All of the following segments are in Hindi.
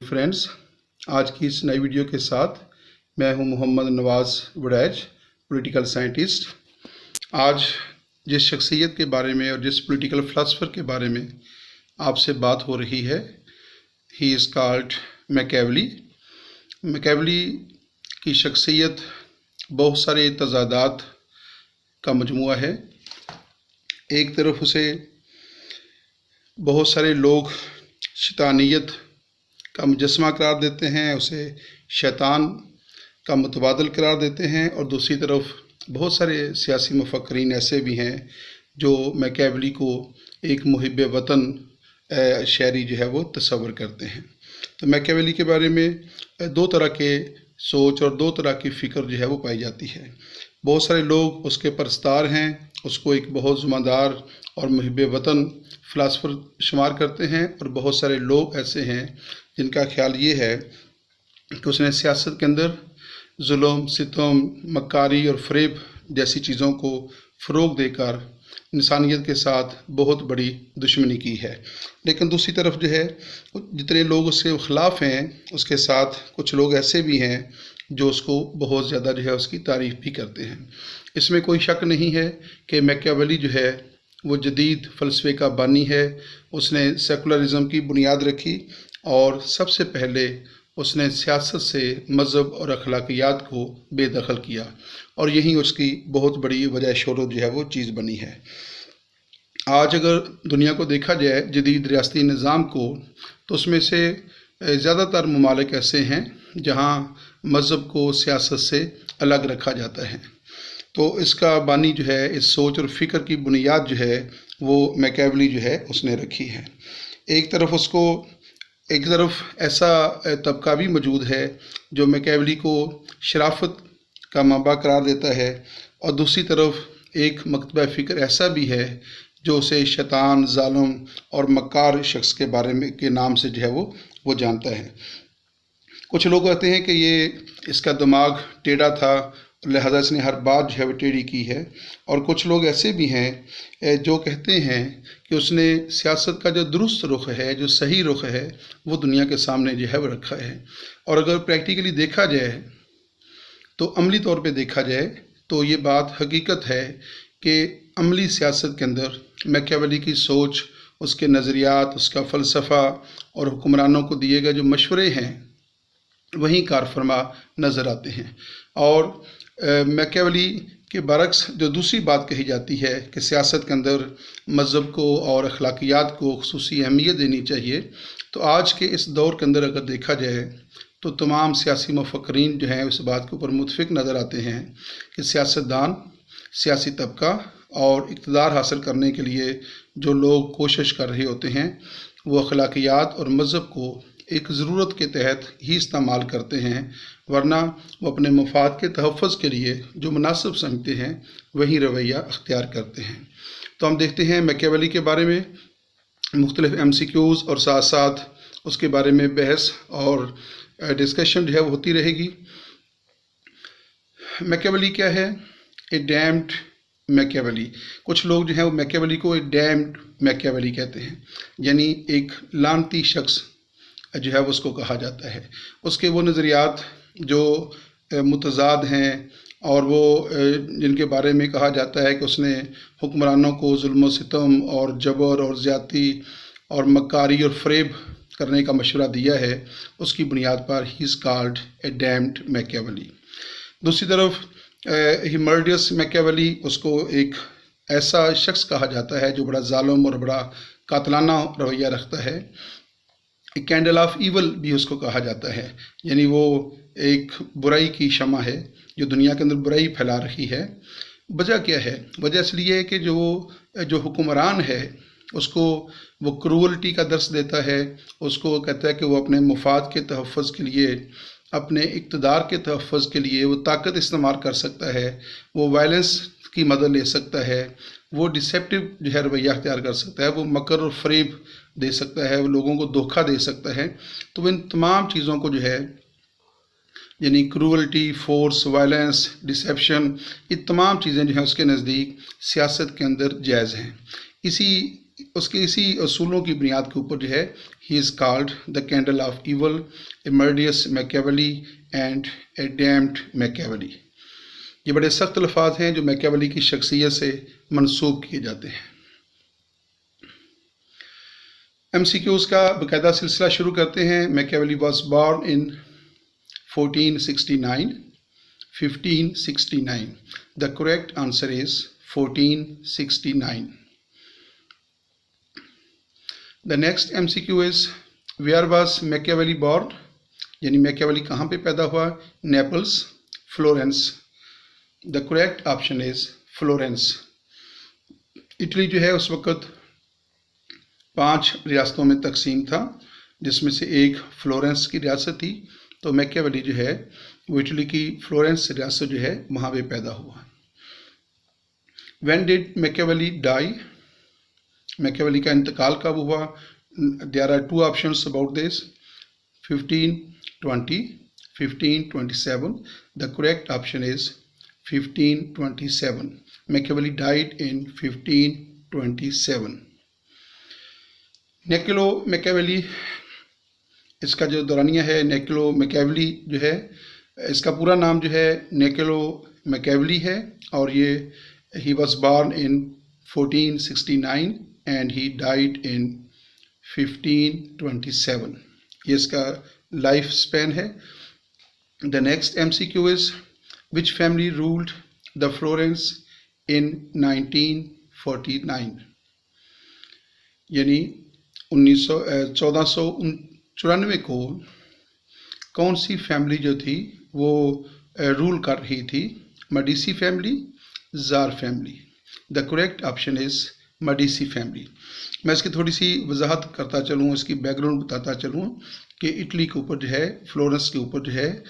फ्रेंड्स, आज की इस नई वीडियो के साथ मैं हूं मोहम्मद नवाज़ वड़ैच, पॉलिटिकल साइंटिस्ट। आज जिस शख्सियत के बारे में और जिस पॉलिटिकल फ़िलासफ़र के बारे में आपसे बात हो रही है, he is called Machiavelli. Machiavelli की शख्सियत बहुत सारे तज़ादात का मजमुआ है। एक तरफ उसे बहुत सारे लोग शैतानियत का मुजस्मा करार देते हैं, उसे शैतान का मुतबादल करार देते हैं, और दूसरी तरफ बहुत सारे सियासी मुफक्रीन ऐसे भी हैं जो मैकियावेली को एक मुहिब वतन शायरी जो है वो तस्वर करते हैं। तो मैकियावेली के बारे में दो तरह के सोच और दो तरह की फ़िक्र जो है वो पाई जाती है। बहुत सारे लोग उसके परस्तार हैं, उसको एक बहुत ज़िम्मेदार और मुहिब वतन फ़िलासफ़र शुमार करते हैं, और बहुत सारे लोग ऐसे हैं जिनका ख्याल ये है कि उसने सियासत के अंदर जुल्म, सितम, मक्कारी और फ़रेब जैसी चीज़ों को फ़रोग़ देकर इंसानियत के साथ बहुत बड़ी दुश्मनी की है। लेकिन दूसरी तरफ जो है, जितने लोग उसके ख़िलाफ़ हैं, उसके साथ कुछ लोग ऐसे भी हैं जो उसको बहुत ज़्यादा जो है उसकी तारीफ़ भी करते हैं। इसमें कोई शक नहीं है कि मैकियावेली जो है वो जदीद फ़लसफ़े का बानी है। उसने सेकुलरिज़म की बुनियाद रखी और सबसे पहले उसने सियासत से मज़हब और अखलाकियात को बेदखल किया, और यही उसकी बहुत बड़ी वजह शोहरत जो है वो चीज़ बनी है। आज अगर दुनिया को देखा जाए जदीद रियासती निज़ाम को, तो उसमें से ज़्यादातर ममालिक ऐसे हैं जहाँ मज़हब को सियासत से अलग रखा जाता है। तो इसका बानी जो है, इस सोच और फ़िक्र की बुनियाद जो है वो मैकियावेली जो है उसने रखी है। एक तरफ ऐसा तबका भी मौजूद है जो मैकियावेली को शराफत का माबा करार देता है, और दूसरी तरफ एक मकतबा फ़िक्र ऐसा भी है जो उसे शैतान, ज़ालिम और मक्कार शख्स के बारे में के नाम से जो है वो जानता है। कुछ लोग कहते हैं कि ये इसका दिमाग टेढ़ा था, लिहाजा इसने हर बात जो है वो टेढ़ी की है, और कुछ लोग ऐसे भी हैं जो कहते हैं कि उसने सियासत का जो दुरुस्त रुख है, जो सही रुख है, वो दुनिया के सामने जो है वो रखा है। और अगर प्रैक्टिकली देखा जाए, तो अमली तौर पे देखा जाए, तो ये बात हकीकत है कि अमली सियासत के अंदर मैकियावेली की सोच, उसके नज़रियात, उसका फ़लसफ़ा और हुक्मरानों को दिए गए जो मशवरे हैं वहीं कारफरमा नज़र आते हैं। और मैकियावेली के बरक्स जो दूसरी बात कही जाती है कि सियासत के अंदर मज़हब को और अखलाकियात को ख़ुसूसी अहमियत देनी चाहिए, तो आज के इस दौर के अंदर अगर देखा जाए तो तमाम सियासी मुफक्रीन जो हैं इस बात के ऊपर मुत्तफ़िक़ नज़र आते हैं कि सियासतदान, सियासी तबका और इक़्तिदार हासिल करने के लिए जो लोग कोशिश कर रहे होते हैं, वो अखलाकियात और मज़हब को एक ज़रूरत के तहत ही इस्तेमाल करते हैं, वरना वो अपने मफाद के तहफ़्फ़ुज़ के लिए जो मुनासिब समझते हैं वही रवैया अख्तियार करते हैं। तो हम देखते हैं मैकियावेली के बारे में मुख्तलिफ़ MCQs और साथ साथ उसके बारे में बहस और डिस्कशन जो है वो होती रहेगी। मैकियावेली क्या है? ए डैम्ड मैकियावेली। कुछ लोग जो हैं वो मैकियावेली को ए डैम्ड मैकियावेली कहते हैं, यानी एक लानती शख्स जो है उसको कहा जाता है। उसके वो नज़रियात जो मुतज़ाद हैं और वो जिनके बारे में कहा जाता है कि उसने हुक्मरानों को जुल्म सितम और जबर और ज़्यादती और मक्कारी और फ़रेब करने का मशवरा दिया है, उसकी बुनियाद पर ही is called a damned Machiavelli. दूसरी तरफ ही मर्डियस मैकियावेली, उसको एक ऐसा शख्स कहा जाता है जो बड़ा ज़ालिम और बड़ा कातलाना रवैया रखता है। कैंडल ऑफ ईवल भी उसको कहा जाता है, यानी वो एक बुराई की शमा है जो दुनिया के अंदर बुराई फैला रही है। वजह क्या है? वजह इसलिए है कि जो हुक्मरान है उसको वो क्रूअल्टी का दर्स देता है, उसको कहता है कि वो अपने मुफाद के तहफ़्फ़ुज़ के लिए, अपने इक़्तिदार के तहफ़्फ़ुज़ के लिए वो ताकत इस्तेमाल कर सकता है, वो वायलेंस की मदद ले सकता है, वो डिसेप्टिव जो है रवैया अख्तियार कर सकता है, वो मकर और फ़रेब दे सकता है, वो लोगों को धोखा दे सकता है। तो इन तमाम चीज़ों को जो है, यानी क्रूअल्टी, फोर्स, वायलेंस, डिसेप्शन, ये तमाम चीज़ें जो हैं उसके नज़दीक सियासत के अंदर जायज़ हैं। इसी उसके इसी असूलों की बुनियाद के ऊपर जो है he is called the candle of evil, a murderous Machiavelli and a damned Machiavelli. ये बड़े सख्त अल्फाज हैं जो मैकियावेली की शख्सियत से मंसूब किए जाते हैं। MCQs का बाकायदा सिलसिला शुरू करते हैं। Machiavelli was born in 1469। 1569। The correct answer is 1469। The next MCQ is where was Machiavelli born, यानी मैकियावेली कहाँ पे पैदा हुआ? Naples, Florence. The correct option is Florence. Italy जो है उस वक़्त 5 रियासतों में तकसीम था, जिसमें से एक फ्लोरेंस की रियासत थी। तो मैकियावेली जो है वो इटली की फ्लोरेंस रियासत जो है वहाँ पे पैदा हुआ। When did Machiavelli die? Machiavelli का इंतकाल कब हुआ? There are 2 options about this, 1520, 1527. The correct option is 1527. Machiavelli died in 1527. Niccolo Machiavelli, इसका जो दौरानिया है निकोलो मैकियावेली जो है, इसका पूरा नाम जो है निकोलो मैकियावेली है, और ये he was born in 1469 and he died in 1527। ये इसका लाइफ स्पैन है। The next MCQ is which family ruled the Florence in 1949, यानी 1494 को कौन सी फैमिली जो थी वो रूल कर रही थी? Medici family, jar family. The correct option is Medici family. मैं इसकी थोड़ी सी वजाहत करता चलूँ, इसकी बैकग्राउंड बताता चलूँ कि इटली के ऊपर जो है, फ्लोरेंस के ऊपर जो है,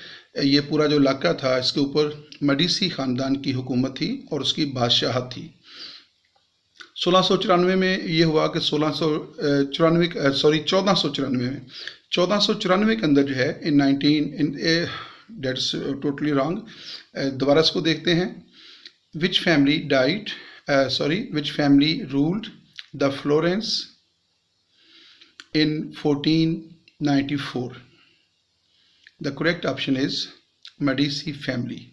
ये पूरा जो इलाका था इसके ऊपर मेडिसी ख़ानदान की हुकूमत थी और उसकी बादशाहत थी। 1694 में ये हुआ कि 1494 में, 1494 के अंदर जो है डेट्स टोटली रॉन्ग, दोबारा इसको देखते हैं। विच family died, which family ruled the Florence in 1494? The correct option is Medici family.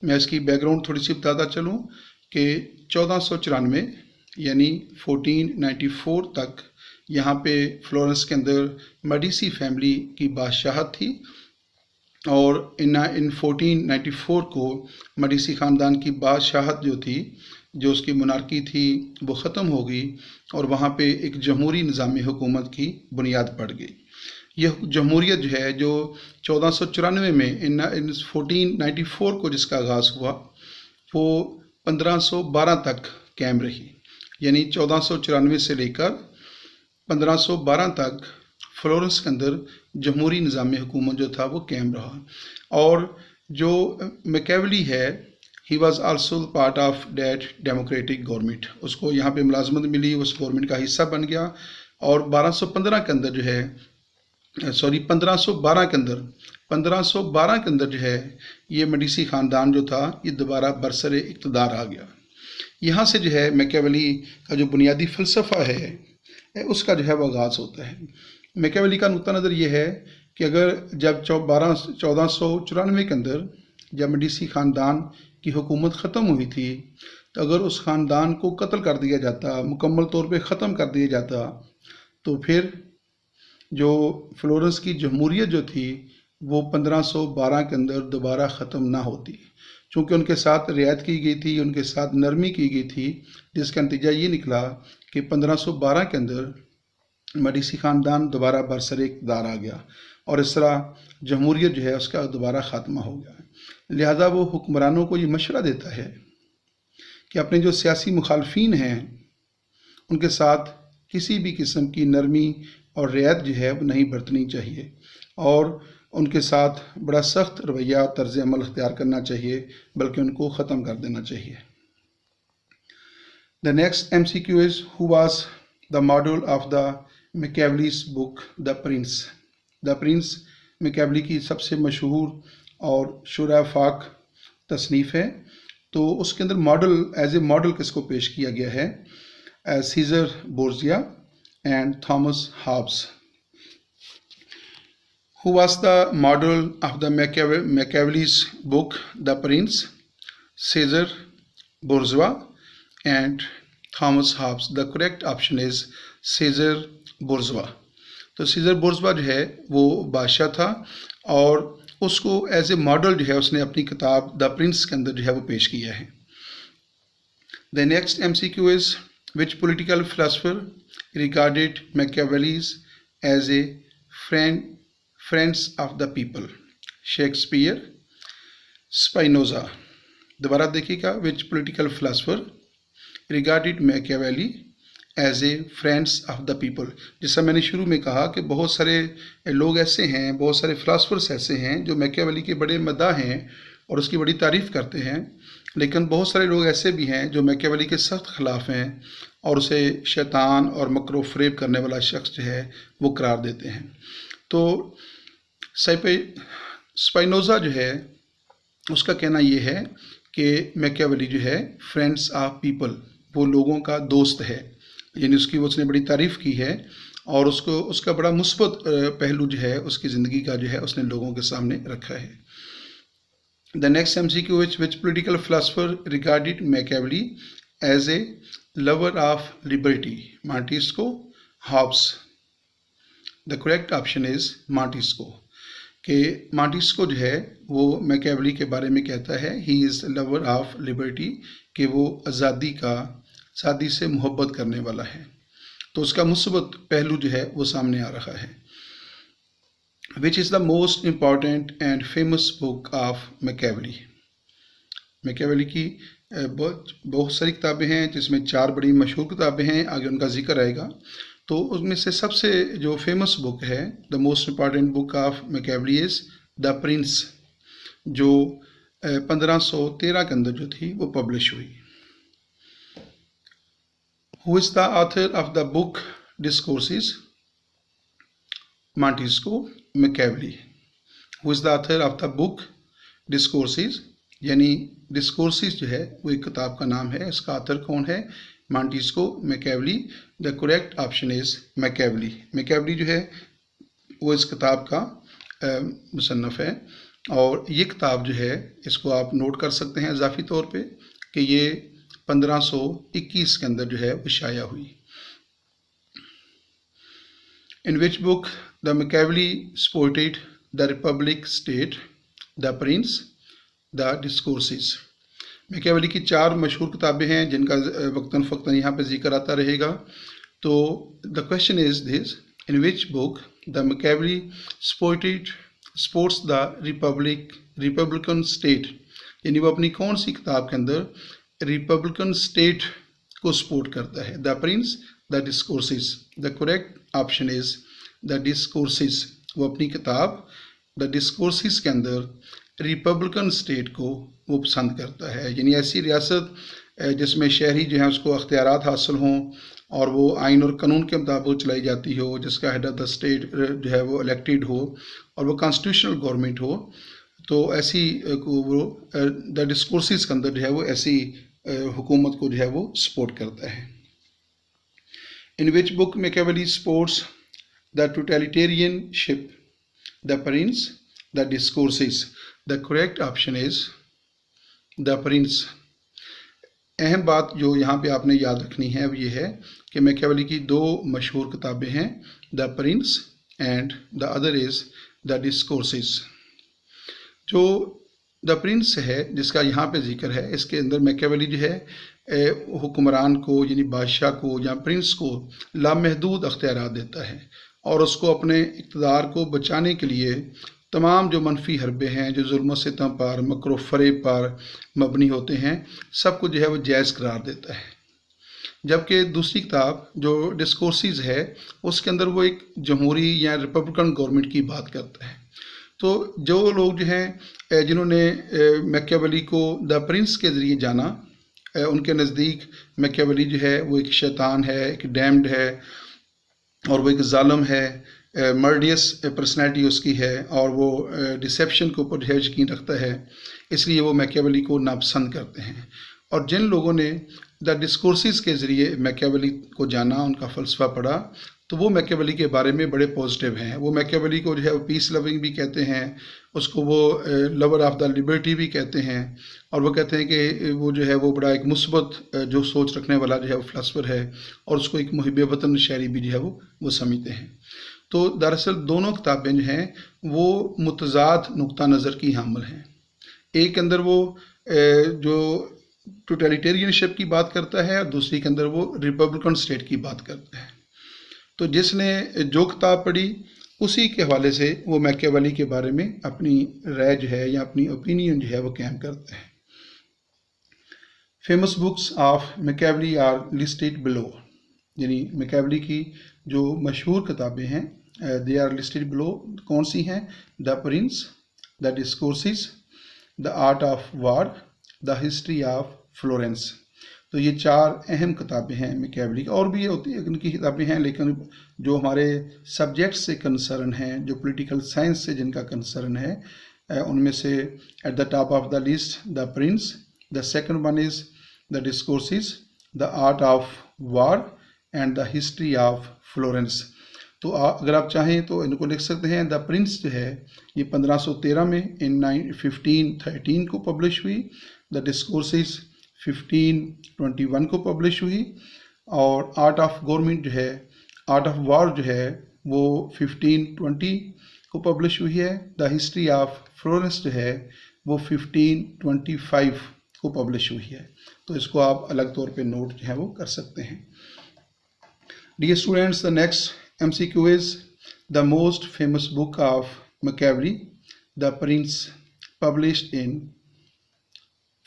मैं इसकी बैकग्राउंड थोड़ी सी बताता चलूँ कि 1494 यानी 1494 तक यहाँ पे फ्लोरेंस के अंदर मेडिसी फैमिली की बादशाहत थी, और इन 1494 को मेडिसी ख़ानदान की बादशाहत जो थी, जो उसकी मोनार्की थी, वो ख़त्म हो गई और वहाँ पे एक जमहूरी निज़ाम हुकूमत की बुनियाद पड़ गई। यह जमहूरियत जो है जो 1494 में इन 1494 को जिसका आगाज़ हुआ वो 1512 तक कायम रही, यानी 1494 से लेकर 1512 तक फ्लोरेंस के अंदर जमहूरी निज़ाम हुकूमत जो था वो कायम रहा। और जो मैकियावेली है he was also part of that democratic government, उसको यहाँ पे मुलाजमत मिली, उस गवर्नमेंट का हिस्सा बन गया। और 1512 के अंदर जो है 1512 के अंदर जो है ये मेडिसी ख़ानदान जो था ये दोबारा बरसरे इक़्तिदार आ गया। यहाँ से जो है मैकियावेली का जो बुनियादी फ़लसफ़ा है उसका जो है वो आगाज़ होता है। मैकियावेली का नुक्ता नज़र ये है कि अगर जब 1494 के अंदर जब मेडिसी ख़ानदान की हुकूमत ख़त्म हुई थी, तो अगर उस ख़ानदान को कत्ल कर दिया जाता, मुकम्मल तौर पे ख़त्म कर दिया जाता, तो फिर जो फ्लोरेंस की जमहूरियत जो थी वो 1512 के अंदर दोबारा ख़त्म ना होती, चूँकि उनके साथ रियायत की गई थी, उनके साथ नरमी की गई थी, जिसका नतीजा ये निकला कि 1512 के अंदर मेडिसी ख़ानदान दोबारा बरसरे इक़्तिदार आ गया और इस तरह जमहूरियत जो है उसका दोबारा ख़ात्मा हो गया। लिहाजा वो हुक्मरानों को ये मशवरा देता है कि अपने जो सियासी मुखालफीन हैं उनके साथ किसी भी किस्म की नरमी और रियायत जो है वो नहीं बरतनी चाहिए और उनके साथ बड़ा सख्त रवैया तर्ज अमल अख्तियार करना चाहिए, बल्कि उनको ख़त्म कर देना चाहिए। The next MCQ is who was the model of the Machiavelli's book the prince. The prince Machiavelli की सबसे मशहूर और शुरा फाक तसनीफ़ है, तो उसके अंदर मॉडल एज ए मॉडल किसको पेश किया गया है? Caesar Borgia and Thomas Hobbes. Who was the model of the Machiavelli's book The Prince? Caesar Borgia and Thomas Hobbes. The correct option is Caesar Borgia. तो सीजर बोर्जवा जो है वो बादशाह था और उसको एज ए मॉडल जो है उसने अपनी किताब द प्रिंस के अंदर जो है वो पेश किया है। The next MCQ is which political philosopher regarded Machiavelli's as a friends of the people? Shakespeare, Spinoza. दोबारा देखिएगा, which political philosopher regarded Machiavelli as a friends of the people. जैसा मैंने शुरू में कहा कि बहुत सारे लोग ऐसे हैं, बहुत सारे फिलासफर्स ऐसे हैं जो मैकियावेली के बड़े मद्दाह हैं और उसकी बड़ी तारीफ़ करते हैं, लेकिन बहुत सारे लोग ऐसे भी हैं जो मैकियावेली के सख्त ख़िलाफ़ हैं और उसे शैतान और मकरो फ़रेब करने वाला शख्स जो है वो करार देते हैं। तो स्पाइनोज़ा जो है उसका कहना ये है कि मैकियावेली जो है फ्रेंड्स ऑफ पीपल, वो लोगों का दोस्त है, यानी उसने बड़ी तारीफ़ की है और उसका बड़ा मुस्बत पहलू जो है उसकी ज़िंदगी का जो है उसने लोगों के सामने रखा है। The next MCQ which political philosopher regarded Machiavelli as a lover of liberty? Montesquieu, Hobbes. The correct option is Montesquieu. कि मॉन्टेस्क्यू जो है वो मैकियावेली के बारे में कहता है he is lover of liberty, कि वो आज़ादी से मोहब्बत करने वाला है। तो उसका मुस्बत पहलू जो है वो सामने आ रहा है। Which is the most important and famous book of Machiavelli? Machiavelli की बहुत सारी किताबें हैं जिसमें 4 बड़ी मशहूर किताबें हैं, आगे उनका जिक्र आएगा। तो उसमें से सबसे जो फेमस बुक है, the most important book of Machiavelli is the Prince, जो 1513 के अंदर जो थी वो पब्लिश हुई। Who is the author of the book Discourses? Montesquieu, Machiavelli. Who is the author of the book Discourses? यानी Discourses जो है वो एक किताब का नाम है, इसका ऑथर कौन है? Montesquieu, Machiavelli. The correct option is Machiavelli. Machiavelli जो है वो इस किताब का मुसन्नफ़ है और ये किताब जो है इसको आप नोट कर सकते हैं इजाफी तौर पे कि ये 1521 के अंदर जो है वो शाया हुई। In which book the Machiavelli supported the republic state? The prince, the discourses. Machiavelli की 4 मशहूर किताबें हैं जिनका वक्तन फ़क्तन यहाँ पे जिक्र आता रहेगा। तो the question is this, in which book the Machiavelli supports the Republican state, यानी वो अपनी कौन सी किताब के अंदर रिपब्लिकन स्टेट को सपोर्ट करता है? The prince, the discourses. The correct option is the discourses. वो अपनी किताब द डिस्कोर्सेस के अंदर रिपब्लिकन स्टेट को वो पसंद करता है, यानी ऐसी रियासत जिसमें शहरी जो है उसको अख्तियारात हासिल हों और वो आइन और कानून के मुताबिक चलाई जाती हो, जिसका हेड ऑफ द स्टेट जो है वो इलेक्टेड हो और वो कॉन्स्टिट्यूशनल गवर्नमेंट हो। तो ऐसी वो द डिस्कोर्सेस के अंदर जो है वो ऐसी हुकूमत को जो है वो सपोर्ट करता है। In which book Machiavelli supports the totalitarianship? The prince, the discourses. The correct option is the prince. अहम बात जो यहाँ पे आपने याद रखनी है वो ये है कि मैकियावेली की 2 मशहूर किताबें हैं, the Prince and the other is the discourses. जो द प्रिंस है जिसका यहाँ पे जिक्र है, इसके अंदर मैकियावेली जो है हुक्मरान को यानी बादशाह को या प्रिंस को लामहदूद अख्तियारात देता है और उसको अपने इक़्तिदार को बचाने के लिए तमाम जो मनफी हरबे हैं, जो जुल्म सितम पर, मकरो फ़रेब पर मबनी होते हैं, सबको जो है वो जायज़ करार देता है। जबकि दूसरी किताब जो डिस्कोर्सेस है उसके अंदर वो एक जमहूरी या रिपब्लिकन गवर्नमेंट की बात करता है। तो जो लोग जो हैं जिन्होंने मैकियावेली को द प्रिंस के ज़रिए जाना, उनके नज़दीक मैकियावेली जो है वो एक शैतान है, एक डैम्ड है और वो एक ज़ालिम है, मर्डियस पर्सनैलिटी उसकी है और वो डिसेप्शन के ऊपर जो है यकीन रखता है, इसलिए वो मैकियावेली को नापसंद करते हैं। और जिन लोगों ने द डिस्कोर्सेस के ज़रिए मैकियावेली को जाना, उनका फ़लसफ़ा पढ़ा, तो वो मैकियावेली के बारे में बड़े पॉजिटिव हैं। वो मैकियावेली को जो है वो पीस लविंग भी कहते हैं, उसको वो लवर ऑफ द लिबर्टी भी कहते हैं, और वो कहते हैं कि वो जो है वो बड़ा एक मुस्बत जो सोच रखने वाला जो है वो फ़िलासफ़र है, और उसको एक मुहिब वतन शायरी भी जो है वो समझते हैं। तो दरअसल दोनों किताबें जो हैं वो मुतज़ाद नुक्ता नज़र की हामिल हैं। एक के अंदर वो जो टोटलिटेरियनशिप की बात करता है, और दूसरी के अंदर वो रिपब्लिकन स्टेट की बात करता है। तो जिसने जो किताब पढ़ी उसी के हवाले से वो मैकियावेली के बारे में अपनी राय जो है या अपनी ओपिनियन जो है वो कायम करता है। Famous books of Machiavelli are listed below, यानी मैकियावेली की जो मशहूर किताबें हैं दे आर लिस्टेड बिलो। कौन सी हैं? The prince, the discourses, the art of war, the history of Florence. तो ये 4 अहम किताबें हैं मैकियावेली की। और भी होती है उनकी किताबें हैं, लेकिन जो हमारे सब्जेक्ट से कंसर्न हैं, जो पॉलिटिकल साइंस से जिनका कंसर्न है, उनमें से at the top of the list the prince, the second one is the discourses, the art of war and the history of Florence. तो अगर आप चाहें तो इनको लिख सकते हैं। द प्रिंस जो है ये 1513 में इन 1513 को पब्लिश हुई। द डिस्कोर्सेस 1521 को पब्लिश हुई, और आर्ट ऑफ गवर्नमेंट जो है, आर्ट ऑफ वार जो है वो 1520 को पब्लिश हुई है। द हिस्ट्री ऑफ फ्लोरेंस जो है वो 1525 को पब्लिश हुई है। तो इसको आप अलग तौर पे नोट जो है वो कर सकते हैं। Dear students, the next MCQ is the most famous book of Machiavelli, The Prince, published in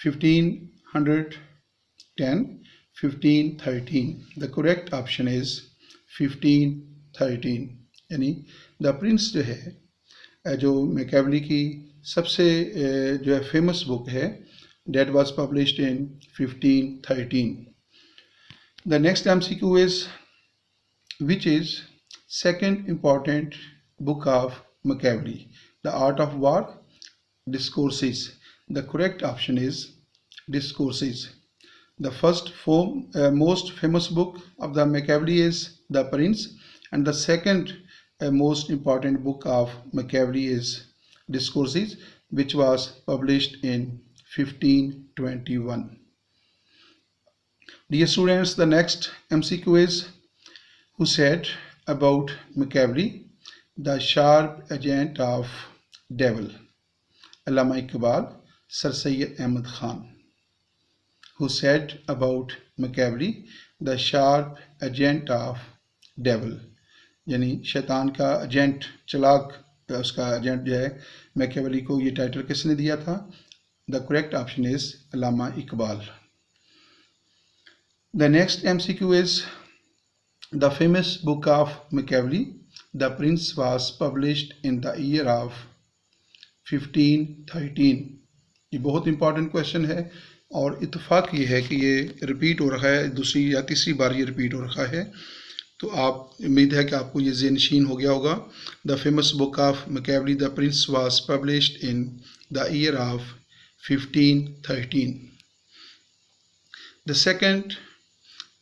1510, 1513. The correct option is 1513, यानी द प्रिंस जो है जो मैकियावेली की सबसे जो है फेमस बुक है, that was published in 1513. The next MCQ is which is second important book of Machiavelli, The Art of War, Discourses. The correct option is Discourses. The first most famous book of the Machiavelli is The Prince, and the second most important book of Machiavelli is Discourses, which was published in 1521. Dear students, the next MCQ is who said about Machiavelli, the sharp agent of devil? Allama Iqbal, Sir Syed Ahmad Khan. Who said about Machiavelli, the sharp agent of devil? यानी शैतान का एजेंट, चलाक उसका एजेंट जो है मैकियावेली को, ये टाइटल किसने दिया था? The correct option is Allama Iqbal. The next MCQ is the famous book of Machiavelli, The Prince, was published in the year of 1513. ये बहुत इंपॉर्टेंट क्वेश्चन है, और इत्तेफाक ये है कि ये रिपीट हो रहा है, दूसरी या तीसरी बार ये रिपीट हो रहा है। तो आप उम्मीद है कि आपको ये ज़हनशीन हो गया होगा। The famous book of Machiavelli, the Prince, was published in the year of 1513. The second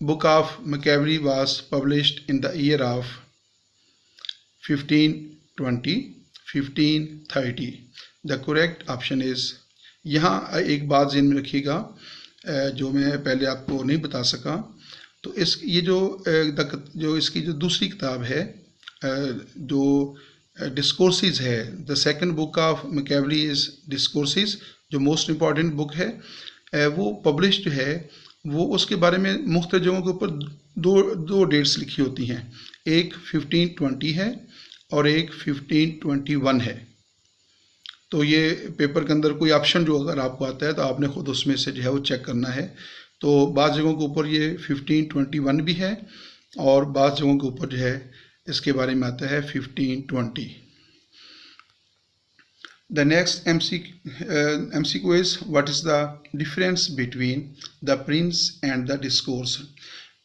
book of Machiavelli was published in the year of 1520, 1530. The correct option is, यहाँ एक बात ज़हन में रखिएगा जो मैं पहले आपको नहीं बता सका। तो ये जो इसकी जो दूसरी किताब है जो डिस्कोर्सेस है, the second book of Machiavelli is discourses, जो मोस्ट इम्पॉर्टेंट बुक है, वो पब्लिश जो है वो उसके बारे में मुख्तलिफ जगहों के ऊपर दो डेट्स लिखी होती हैं। एक 1520 है और एक 1521 है। तो ये पेपर के अंदर कोई ऑप्शन जो अगर आपको आता है तो आपने ख़ुद उसमें से जो है वो चेक करना है। तो बाज़ जगहों के ऊपर ये 1521 भी है, और बाज़ जगहों के ऊपर जो है इसके बारे में आता है 1520। The next MCQ is what is the difference between the Prince and the Discourse?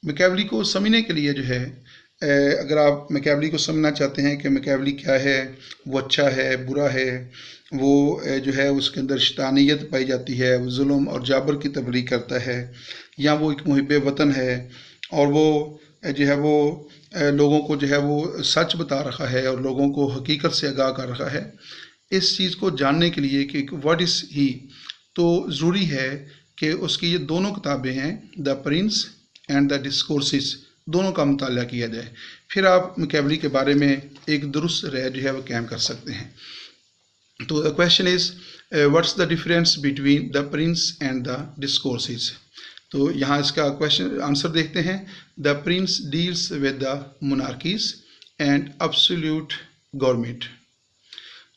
Machiavelli को समझने के लिए जो है अगर आप मैकियावेली को समझना चाहते हैं कि मैकियावेली क्या है, वो अच्छा है, बुरा है, वो जो है उसके अंदर शैतानियत पाई जाती है, वो जुल्म और जाबर की तबलीग करता है, या वो एक मुहिब वतन है और वो जो है वो लोगों को जो है वो सच बता रहा है और लोगों को हकीकत से आगाह कर रहा है, इस चीज़ को जानने के लिए कि व्हाट इज़ ही, तो ज़रूरी है कि उसकी ये दोनों किताबें हैं, the Prince and the discourses, दोनों का मुताला किया जाए, फिर आप मैकियावेली के बारे में एक दुरुस्त राय जो है वो कायम कर सकते हैं। तो the question is what's the difference between the Prince and the discourses. तो यहाँ इसका क्वेश्चन आंसर देखते हैं। The Prince deals with the monarchies and absolute government.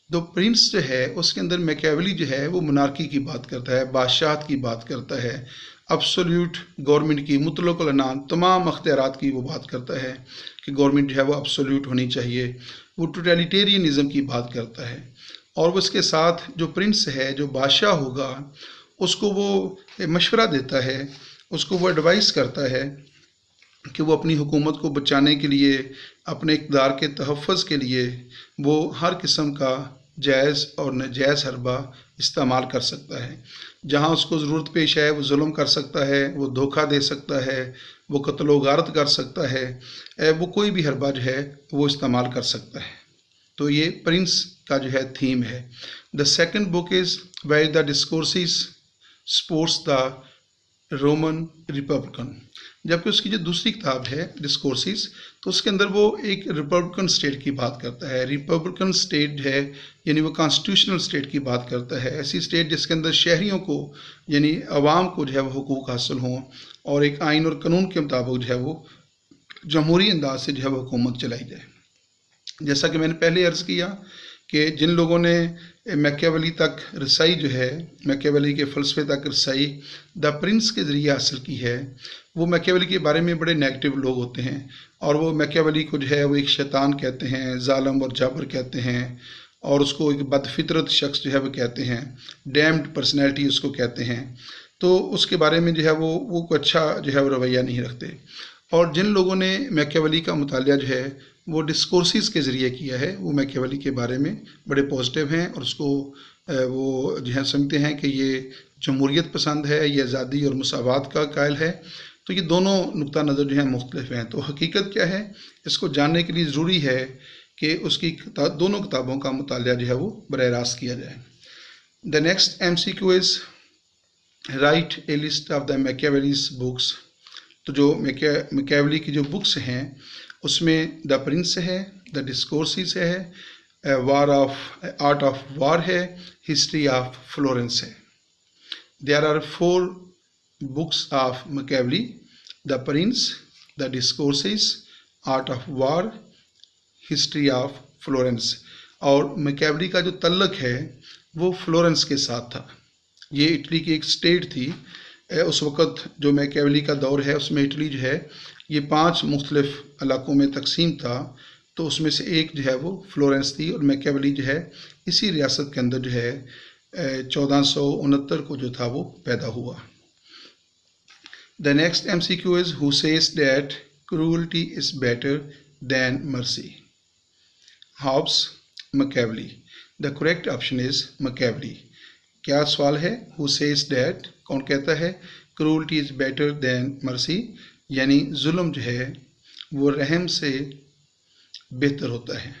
तो प्रिंस जो है उसके अंदर मैकियावेली जो है वो मोनार्की की बात करता है, बादशाहत की बात करता है, अब्सोल्यूट गवर्नमेंट की, मुतलक अनान तमाम अख्तियारात की वो बात करता है कि गवर्नमेंट जो है वो अब्सोल्यूट होनी चाहिए, वो टोटलिटेरियनिज़म की बात करता है। और वो इसके साथ जो प्रिंस है, जो बादशाह होगा, उसको वो मशवरा देता है, उसको वो एडवाइस करता है कि वो अपनी हुकूमत को बचाने के लिए, अपने इक़्तिदार के तहफ़्फ़ुज़ के लिए वो हर किस्म का जायज़ और नाजायज़ हरबा इस्तेमाल कर सकता है। जहाँ उसको ज़रूरत पेश है वो जुल्म कर सकता है, वो धोखा दे सकता है, वो कत्ल व गारत कर सकता है, वो कोई भी हरबा जो है वो इस्तेमाल कर सकता है। तो ये प्रिंस का जो है थीम है। The second book is where the discourses supports the Roman republican. जबकि उसकी जो दूसरी किताब है डिस्कोर्सेस, तो उसके अंदर वो एक रिपब्लिकन स्टेट की बात करता है। रिपब्लिकन स्टेट है यानी वो कॉन्स्टिट्यूशनल स्टेट की बात करता है, ऐसी स्टेट जिसके अंदर शहरियों को यानी अवाम को जो है वो हुकूक हासिल हों और एक आइन और कानून के मुताबिक जो है वो जमहूरी अंदाज से जो है वो हुकूमत चलाई जाए। जैसा कि मैंने पहले अर्ज़ किया कि जिन लोगों ने मैकियावेली तक रसाई जो है, मैकियावेली के फ़लसफ़े तक रसाई द प्रिंस के ज़रिए हासिल की है, वो मैकियावेली के बारे में बड़े नेगेटिव लोग होते हैं और वो मैकियावेली को जो है वो एक शैतान कहते हैं, जालिम और जाबर कहते हैं और उसको एक बदफितरत शख्स जो है वो कहते हैं, डैम्ड पर्सनैलिटी उसको कहते हैं। तो उसके बारे में जो है वो कोई अच्छा जो है वो रवैया नहीं रखते। और जिन लोगों ने मैकियावेली का मुतालिया जो है वो डिस्कोर्सेस के ज़रिए किया है, वो मैकियावेली के बारे में बड़े पॉजिटिव हैं और उसको वो जो है समझते हैं कि ये जमहूरियत पसंद है, ये आज़ादी और मसावात का कायल है। तो ये दोनों नुक्ता नज़र जो है मुख्तलिफ हैं। तो हकीकत क्या है, इसको जानने के लिए ज़रूरी है कि उसकी दोनों किताबों का मुतालिया जो है वो बराह रास्त किया जाए। The next MCQ is write a list of the Machiavelli's books. तो जो मैकियावेली की जो बुक्स हैं उसमें द प्रिंस है, द डिस्कोर्सेस है, आर्ट ऑफ वार है, हिस्ट्री ऑफ फ्लोरेंस है। There are 4 books of Machiavelli, the prince, the discourses, art of war, history of Florence. और मैकियावेली का जो तल्लक है वो फ्लोरेंस के साथ था। ये इटली की एक स्टेट थी उस वक़्त, जो मैकियावेली का दौर है उसमें इटली जो है ये 5 मुख्तलिफ इलाकों में तकसीम था, तो उसमें से एक जो है वो फ्लोरेंस थी और मैकियावेली जो है इसी रियासत के अंदर जो है 1469 को जो था वो पैदा हुआ। The next MCQ is who says that cruelty is better than mercy. Hobbes, Machiavelli. The correct option is Machiavelli. क्या सवाल है? हु सेज दैट, कौन कहता है cruelty is better than mercy, यानी जुल्म जो है वो रहम से बेहतर होता है।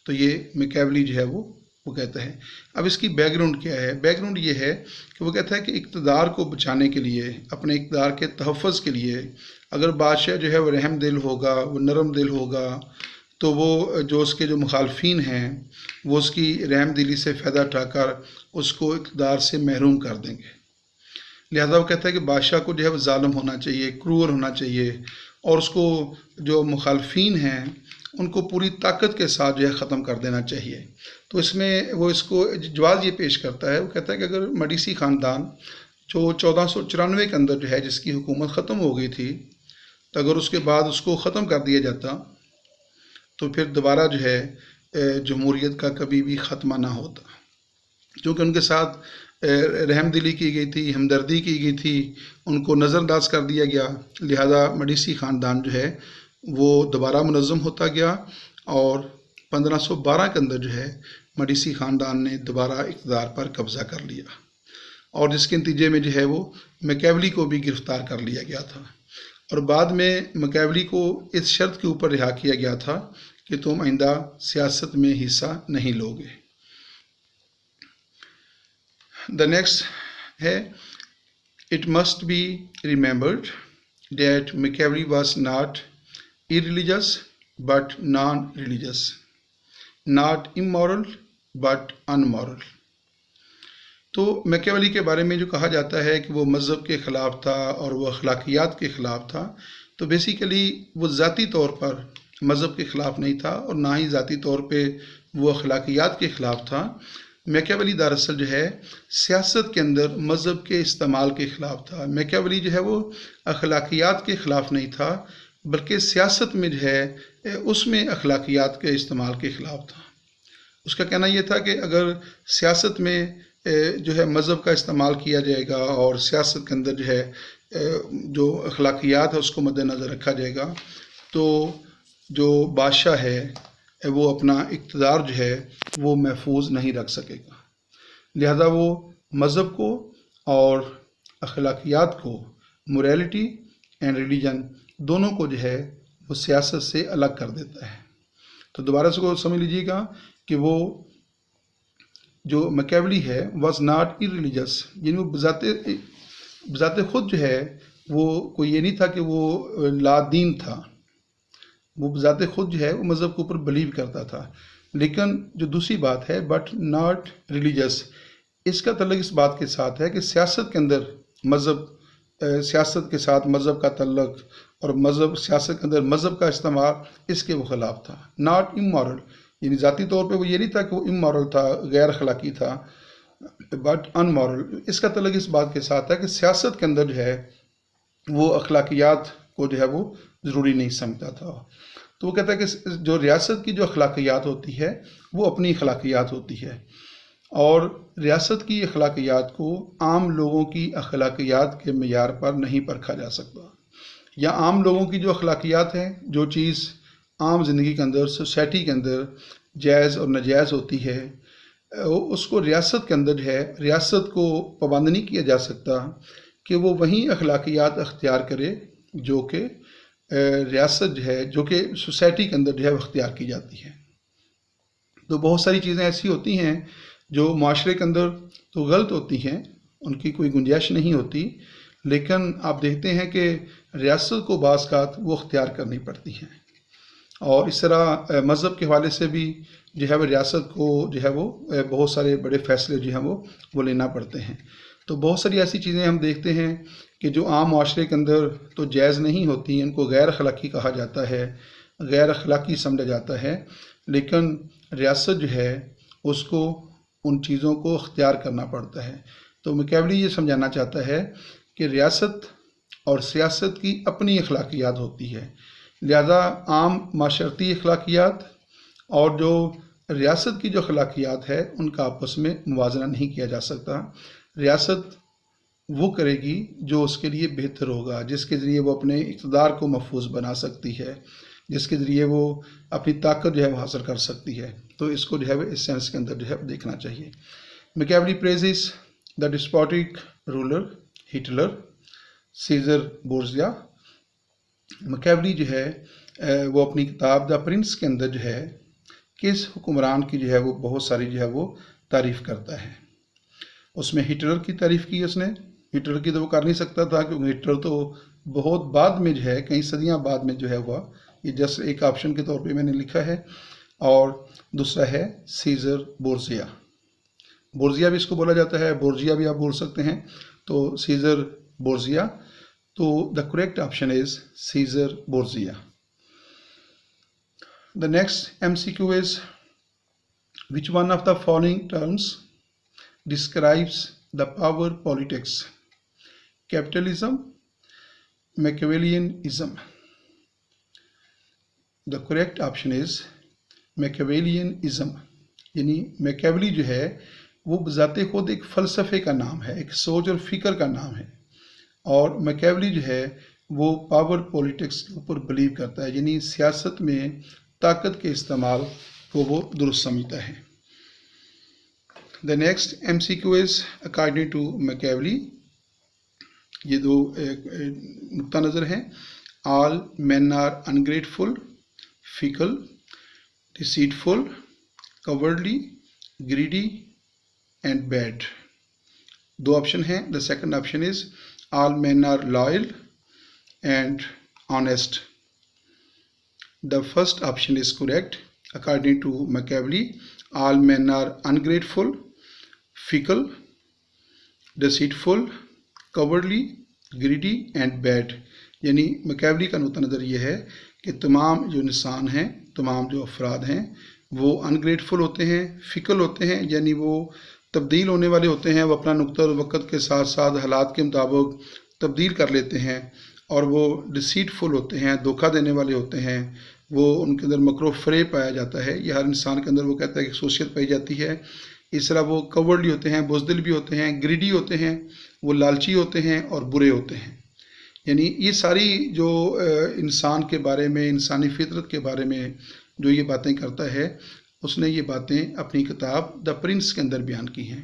तो ये मैकियावेली जो है वो कहता है। अब इसकी बैकग्राउंड क्या है? बैकग्राउंड ये है कि वो कहता है कि इक़्तिदार को बचाने के लिए, अपने इक़्तिदार के तहफ़्फ़ुज़ के लिए, अगर बादशाह जो है वो रहम दिल होगा, वो नरम दिल होगा, तो वो जो उसके जो मुखालफीन हैं वो उसकी रहम दिली से फ़ायदा उठाकर उसको इक़्तिदार से महरूम कर देंगे। लिहाजा वो कहता है कि बादशाह को जो है वो जालिम होना चाहिए, क्रूअल होना चाहिए और उसको जो मुखालफीन हैं उनको पूरी ताकत के साथ जो है ख़त्म कर देना चाहिए। तो इसमें वो इसको जवाब ये पेश करता है, वो कहता है कि अगर मडीसी ख़ानदान जो 1494 के अंदर जो है जिसकी हुकूमत ख़त्म हो गई थी, तो अगर उसके बाद उसको ख़त्म कर दिया जाता तो फिर दोबारा जो है जमहूरियत का कभी भी ख़त्मा ना होता, क्योंकि उनके साथ रहमदिली की गई थी, हमदर्दी की गई थी, उनको नज़रअंदाज कर दिया गया। लिहाजा मडीसी ख़ानदान जो है वो दोबारा मुनज़्ज़म होता गया और 1512 के अंदर जो है मडीसी ख़ानदान ने दोबारा इक़्तिदार पर कब्ज़ा कर लिया और जिसके नतीजे में जो है वो मैकियावेली को भी गिरफ़्तार कर लिया गया था और बाद में मैकियावेली को इस शर्त के ऊपर रिहा किया गया था कि तुम आइंदा सियासत में हिस्सा नहीं लोगे। द नेक्स्ट है, it must be remembered that Machiavelli was not irreligious but non-religious, not immoral but unmoral। तो मैकियावेली के बारे में जो कहा जाता है कि वो मज़हब के ख़िलाफ़ था और वो अखलाकियात के ख़िलाफ़ था, तो बेसिकली वो ज़ाती तौर पर मज़हब के ख़िलाफ़ नहीं था और ना ही ज़ाती तौर पे वो अखलाकियात के ख़िलाफ़ था। मैकियावेली दरअसल जो है सियासत के अंदर मज़हब के इस्तेमाल के ख़िलाफ़ था। मैकियावेली जो है वो अखलाकियात के ख़िलाफ़ नहीं था बल्कि सियासत में जो है उसमें अखलाकियात के इस्तेमाल के ख़िलाफ़ था। उसका कहना यह था कि अगर सियासत में जो है मज़हब का इस्तेमाल किया जाएगा और सियासत के अंदर जो है जो अखलाकियात है उसको मद्देनज़र रखा जाएगा तो जो बादशाह है वो अपना इक़्तिदार जो है वो महफूज नहीं रख सकेगा। लिहाजा वो मज़हब को और अखलाकियात को, मोरालिटी एंड रिलीजन दोनों को जो है वो सियासत से अलग कर देता है। तो दोबारा से को समझ लीजिएगा कि वो जो मैकियावेली है वॉज नॉट इररिलीजियस, यानी वो बज़ाते खुद जो है वो कोई ये नहीं था कि वो लादीन था, वो बज़ाते खुद जो है वो मज़हब के ऊपर बिलीव करता था। लेकिन जो दूसरी बात है बट नॉट रिलीजियस, इसका तल्लुक़ इस बात के साथ है कि सियासत के अंदर सियासत के साथ मज़हब का तल्लुक़ और सियासत के अंदर मज़हब का इस्तेमाल इसके वो ख़िलाफ़ था। नॉट इमोरल, यानी ज़ाती तौर पे वो ये नहीं था कि वो इमोरल था, गैर अखलाकी था, बट अनमोरल। इसका तल्लुक़ इस बात के साथ है कि सियासत के अंदर जो है वो अखलाकियात को जो है वो ज़रूरी नहीं समझता था। तो वो कहता है कि जो रियासत की जो अखलाकियात होती है वो अपनी अखलाकियात होती है और रियासत की अखलाकियात को आम लोगों की अखलाकियात के मेयार पर नहीं परखा जा सकता। या आम लोगों की जो अखलाकियात हैं, जो चीज़ आम ज़िंदगी के अंदर, सोसाइटी के अंदर जायज़ और नाजायज़ होती है, उसको रियासत के अंदर है, रियासत को पाबंद नहीं किया जा सकता कि वो वही अखलाकियात अख्तियार करे जो कि रियासत जो है, जो कि सोसाइटी के अंदर जो है अख्तियार की जाती है। तो बहुत सारी चीज़ें ऐसी होती हैं जो माशरे के अंदर तो गलत होती हैं, उनकी कोई गुंजाइश नहीं होती, लेकिन आप देखते हैं कि रियासत को बाज़ वो अख्तियार करनी पड़ती हैं। और इस तरह मज़हब के हवाले से भी जो है वो रियासत को जो है वो बहुत सारे बड़े फ़ैसले जो हैं वो लेना पड़ते हैं। तो बहुत सारी ऐसी चीज़ें हम देखते हैं कि जो आम माशरे के अंदर तो जायज़ नहीं होती, इनको गैर अखलाकी कहा जाता है, गैर अखलाकी समझा जाता है, लेकिन रियासत जो है उसको उन चीज़ों को अख्तियार करना पड़ता है। तो मैकियावेली ये समझाना चाहता है कि रियासत और सियासत की अपनी अखलाकियात होती है, लिहाजा आम माशरती अखलाकियात और जो रियासत की जो अखलाकियात है उनका आपस में मुवाजना नहीं किया जा सकता। रियासत वो करेगी जो उसके लिए बेहतर होगा, जिसके ज़रिए वो अपने इक़्तिदार को महफूज बना सकती है, जिसके ज़रिए वो अपनी ताकत जो है वो हासिल कर सकती है। तो इसको जो है वो इस सेंस के अंदर जो है देखना चाहिए। Machiavelli praises the despotic ruler Hitler, Caesar Borgia. Machiavelli जो है वो अपनी किताब द प्रिंस के अंदर जो है किस हुक्मरान की जो है वो बहुत सारी जो है वो तारीफ़ करता है। उसमें हिटलर की तारीफ़ की उसने। हिटलर की तो वो कर नहीं सकता था क्योंकि हिटलर तो बहुत बाद में जो है, कई सदियां बाद में जो है हुआ। ये जस्ट एक ऑप्शन के तौर पे मैंने लिखा है। और दूसरा है सीजर बोर्जिया। बोर्जिया भी इसको बोला जाता है, बोर्जिया भी आप बोल सकते हैं। तो सीजर बोर्जिया, तो the correct option is Caesar Borgia. The next MCQ is which one of the following terms describes the power politics? Capitalism, Machiavellianism. The correct option is Machiavellianism। यानी मैकियावेली जो है वो बजाते खुद एक फ़लसफ़े का नाम है, एक सोच और फ़िक्र का नाम है। और मैकियावेली जो है वो पावर पॉलिटिक्स के ऊपर बिलीव करता है, यानी सियासत में ताकत के इस्तेमाल को वो दुरुस्त समझता है। The next MCQ is according to Machiavelli, ये दो नुक्ता नज़र हैं। All man are ungrateful, fickle, deceitful, cowardly, greedy and bad. दो ऑप्शन हैं। The second option is all man are loyal and honest. The first option is correct. According to Machiavelli, all man are ungrateful, fickle, deceitful, cowardly, greedy and bad. यानी मैकियावेली का नुक्ता नज़र ये है कि तमाम जो इंसान हैं, तमाम जो अफराद हैं, वो अनग्रेटफुल होते हैं, फिकल होते हैं, यानी वो तब्दील होने वाले होते हैं, वो अपना नुक्ता वक़्त के साथ साथ हालात के मुताबिक तब्दील कर लेते हैं, और वो डिसीटफुल होते हैं, धोखा देने वाले होते हैं, वो उनके अंदर मकरो फ़रेब पाया जाता है। ये हर इंसान के अंदर वो कहता है कि सोशियत पाई जाती है। इस तरह वो कवर्डली होते हैं, बुज़दिल भी होते हैं, ग्रीडी होते हैं, वो लालची होते हैं और बुरे होते हैं। यानी ये सारी जो इंसान के बारे में, इंसानी फितरत के बारे में जो ये बातें करता है, उसने ये बातें अपनी किताब द प्रिंस के अंदर बयान की हैं।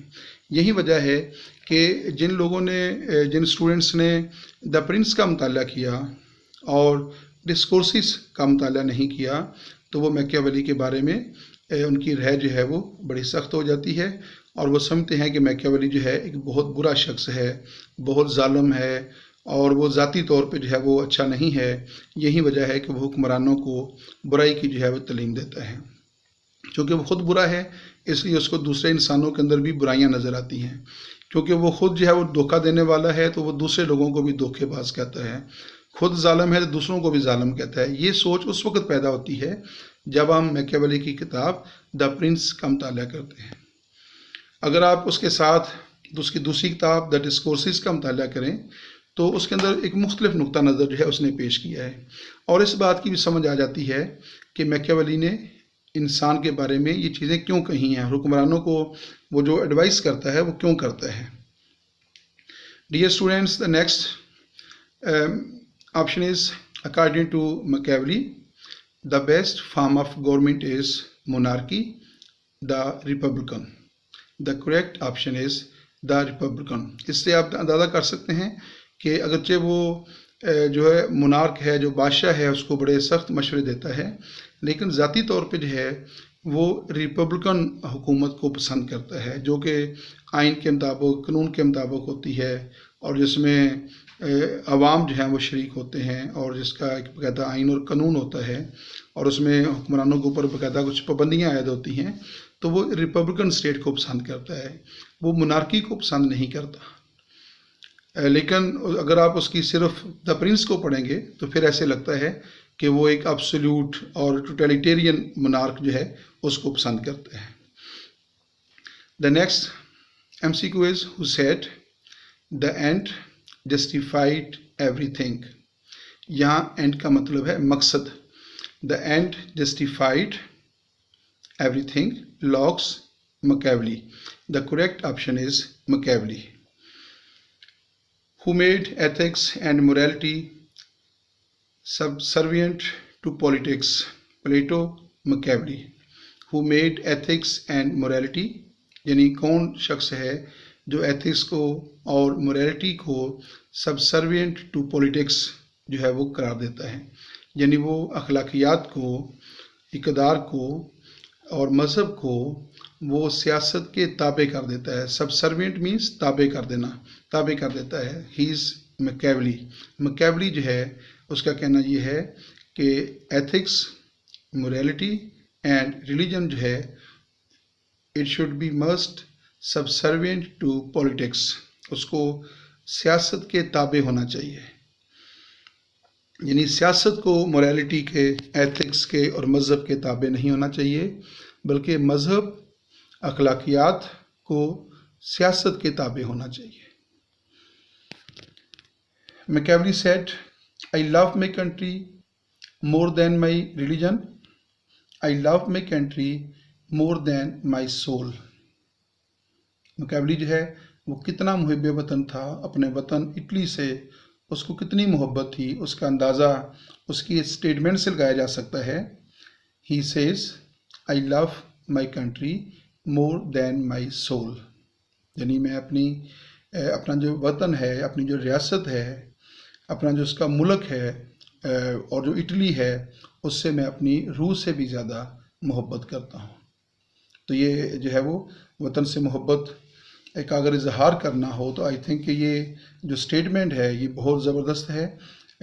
यही वजह है कि जिन लोगों ने, जिन स्टूडेंट्स ने द प्रिंस का मुताला किया और डिस्कोर्सेस का मुताला नहीं किया, तो वो मैकियावेली के बारे में उनकी राय जो है वो बड़ी सख्त हो जाती है, और वो समझते हैं कि मैकियावेली जो है एक बहुत बुरा शख्स है, बहुत जालिम है, और वो ज़ाती तौर पे जो है वो अच्छा नहीं है। यही वजह है कि वो हुक्मरानों को बुराई की जो है वो तालीम देता है। क्योंकि वो ख़ुद बुरा है, इसलिए उसको दूसरे इंसानों के अंदर भी बुराइयां नज़र आती हैं। क्योंकि वो ख़ुद जो है वो धोखा देने वाला है, तो वो दूसरे लोगों को भी धोखेबाज कहता है। खुद जालिम है तो दूसरों को भी जालिम कहता है। ये सोच उस वक्त पैदा होती है जब हम मैकियावेली की किताब द प्रिंस का मुताला करते हैं। अगर आप उसके साथ उसकी दूसरी किताब द डिस्कोर्सेस का मुताला करें, तो उसके अंदर एक मुख्तलिफ नुक्ता नज़र जो है उसने पेश किया है, और इस बात की भी समझ आ जाती है कि मैकियावेली ने इंसान के बारे में ये चीज़ें क्यों कही हैं, हुक्मरानों को वो जो एडवाइस करता है वो क्यों करता है। Dear students, the next option is according to Machiavelli, the best form of government is monarchy, the republican. The correct option is the republican. इससे आप अंदाज़ा कर सकते हैं कि अगरचे वो जो है मोनार्क है, जो बादशाह है, उसको बड़े सख्त मशवरे देता है, लेकिन ज़ाती तौर पे जो है वो रिपब्लिकन हुकूमत को पसंद करता है, जो कि आइन के मुताबिक, कानून के मुताबिक होती है, और जिसमें अवाम जो हैं वो शरीक होते हैं, और जिसका एक बाकायदा आइन और कानून होता है, और उसमें हुक्मरानों के ऊपर बाकायदा कुछ पाबंदियाँ आयद होती हैं। तो वो रिपब्लिकन स्टेट को पसंद करता है, वो मोनार्की को पसंद नहीं करता। लेकिन अगर आप उसकी सिर्फ द प्रिंस को पढ़ेंगे तो फिर ऐसे लगता है कि वो एक एब्सोल्यूट और टोटलिटेरियन मोनार्क जो है उसको पसंद करते हैं। The next MCQ is who said the end justified everything. यहाँ एंड का मतलब है मकसद। The end justified everything, locks, Machiavelli. The correct option is Machiavelli. Who made ethics and morality subservient to politics? Plato, Machiavelli. Who made ethics and morality, यानी कौन शख्स है जो एथिक्स को और मोरालिटी को सबसर्विएंट टू पॉलिटिक्स जो है वो करार देता है, यानी वो अखलाकियात को, इक़दार को और मज़हब को वो सियासत के ताबे कर देता है। सबसर्विएंट मीन्स ताबे कर देना, ताबे कर देता है। He is Machiavelli. मैकियावेली जो है उसका कहना ये है कि एथिक्स, मोरालिटी एंड रिलीजन जो है it should be must subservient to politics, उसको सियासत के ताबे होना चाहिए। यानी सियासत को मोरालिटी के, एथिक्स के और मज़हब के ताबे नहीं होना चाहिए, बल्कि मज़हब, अखलाकियात को सियासत के ताबे होना चाहिए। Machiavelli said, I love my country more than my religion, I love my country more than my soul. Machiavelli जो है वो कितना मुहिब वतन था, अपने वतन इटली से उसको कितनी मोहब्बत थी, उसका अंदाज़ा उसकी स्टेटमेंट से लगाया जा सकता है। He says I love my country more than my soul, यानी मैं अपना जो वतन है, अपनी जो रियासत है, अपना जो उसका मुल्क है और जो इटली है, उससे मैं अपनी रूह से भी ज़्यादा मोहब्बत करता हूँ। तो ये जो है वो वतन से मोहब्बत एक अगर इजहार करना हो तो आई थिंक कि ये जो स्टेटमेंट है ये बहुत ज़बरदस्त है।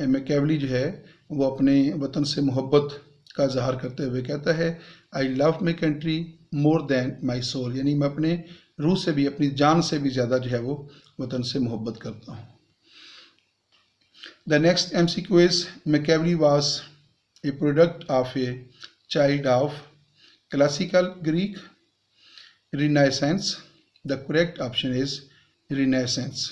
मैकियावेली जो है वो अपने वतन से मोहब्बत का इजहार करते हुए कहता है I love my country more than my soul, यानी मैं अपने रूह से भी, अपनी जान से भी ज़्यादा जो है वो वतन से मोहब्बत करता हूँ। The next MCQ is Machiavelli was a product of a child of classical Greek, Renaissance. The correct option is Renaissance.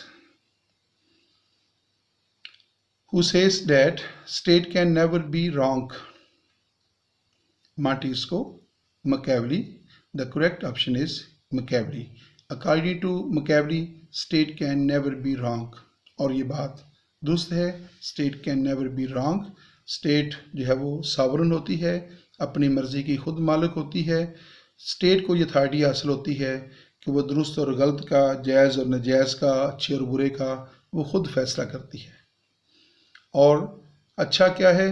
Who says that state can never be wrong? Montesquieu, Machiavelli. The correct option is Machiavelli. According to Machiavelli, state can never be wrong. और ये बात दुरुस्त है, state can never be wrong. State जो है वो सावरन होती है, अपनी मर्जी की खुद मालिक होती है। स्टेट को ये अथॉरिटी हासिल होती है कि वो दुरुस्त और गलत का, जायज़ और नाजायज़ का, अच्छे और बुरे का वो खुद फैसला करती है। और अच्छा क्या है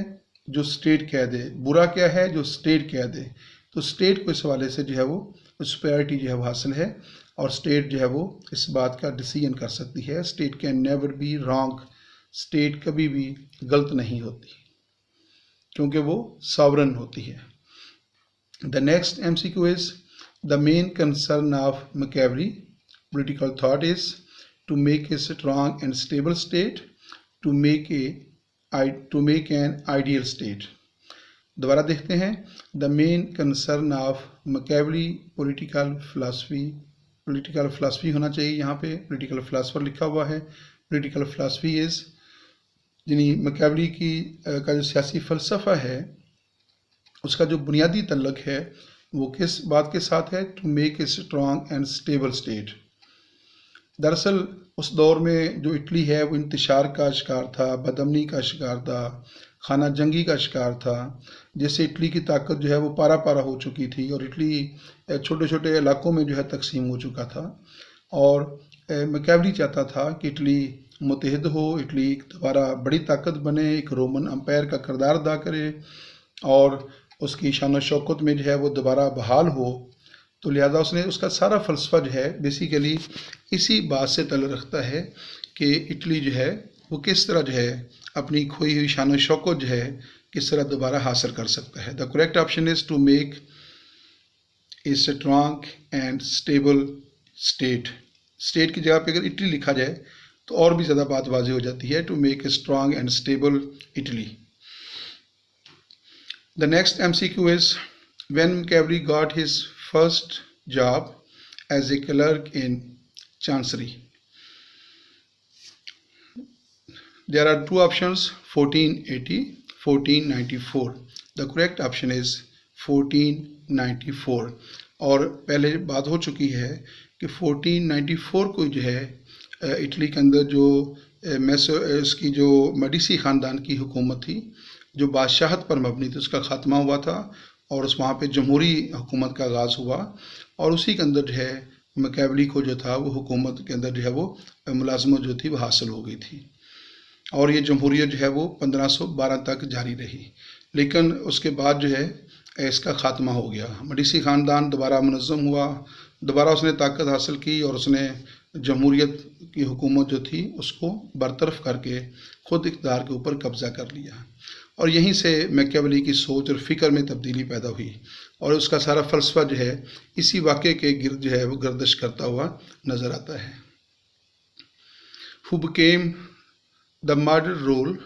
जो स्टेट कह दे, बुरा क्या है जो स्टेट कह दे। तो स्टेट को इस हवाले से जो है वो सुपीरियरिटी जो है वो हासिल है और स्टेट जो है वो इस बात का डिसीजन कर सकती है। State can never be wrong, state कभी भी गलत नहीं होती क्योंकि वो सॉवरन होती है। The next MCQ is the main concern of Machiavelli political thought is to make a strong and stable state, to make an ideal state. दोबारा देखते हैं। The main concern of Machiavelli political philosophy होना चाहिए, यहाँ पे political philosopher लिखा हुआ है। Political philosophy is यानी मैकियावेली का जो सियासी फ़लसफ़ा है उसका जो बुनियादी तल्लक है वो किस बात के साथ है? To make a strong and stable state. दरअसल उस दौर में जो इटली है वो इंतशार का शिकार था, बदअमनी का शिकार था, खाना जंगी का शिकार था। जैसे इटली की ताकत जो है वो पारा पारा हो चुकी थी और इटली छोटे छोटे इलाकों में जो है तकसीम हो चुका था। और मैकियावेली चाहता था कि इटली मुत्तहिद हो, इटली दोबारा बड़ी ताकत बने, एक रोमन अम्पायर का किरदार अदा करे और उसकी शान शौकत में जो है वो दोबारा बहाल हो। तो लिहाजा उसने उसका सारा फ़लसफ़ा जो है बेसिकली इसी बात से तल्लुक़ रखता है कि इटली जो है वो किस तरह जो है अपनी खोई हुई शान शौकत जो है किस तरह दोबारा हासिल कर सकता है। The correct option is to make a strong and stable state. State की जगह पे अगर इटली लिखा जाए तो और भी ज़्यादा बात वाज़ेह हो जाती है। To make a strong and stable Italy. The next MCQ is when Machiavelli got his first job as a clerk in Chancery. There are two options, 1480, 1494. The correct option is 1494. और पहले बात हो चुकी है कि 1494 को जो है इटली के अंदर जो इसकी जो मेडिसी ख़ानदान की हुकूमत थी जो बादशाहत पर मबनी थी उसका ख़ात्मा हुआ था और उस वहाँ पे जमहूरी हुकूमत का आगाज़ हुआ और उसी के अंदर जो है मैकियावेली को जो था वो हुकूमत के अंदर जो है वो मुलाजमत जो थी वो हासिल हो गई थी और ये जमहूरियत जो है वो 1512 तक जारी रही। लेकिन उसके बाद जो है इसका ख़ात्मा हो गया। मेडिसी ख़ानदान दोबारा मुनज़्ज़म हुआ, दोबारा उसने ताकत हासिल की और उसने जमहूरियत की हुकूमत जो थी उसको बरतरफ करके ख़ुद इक़्तिदार के ऊपर कब्ज़ा कर लिया और यहीं से मैकियावेली की सोच और फ़िक्र में तब्दीली पैदा हुई और उसका सारा फ़लसफ़ा जो है इसी वाक़े के गिर्द जो है वो गर्दिश करता हुआ नज़र आता है। Who became the model role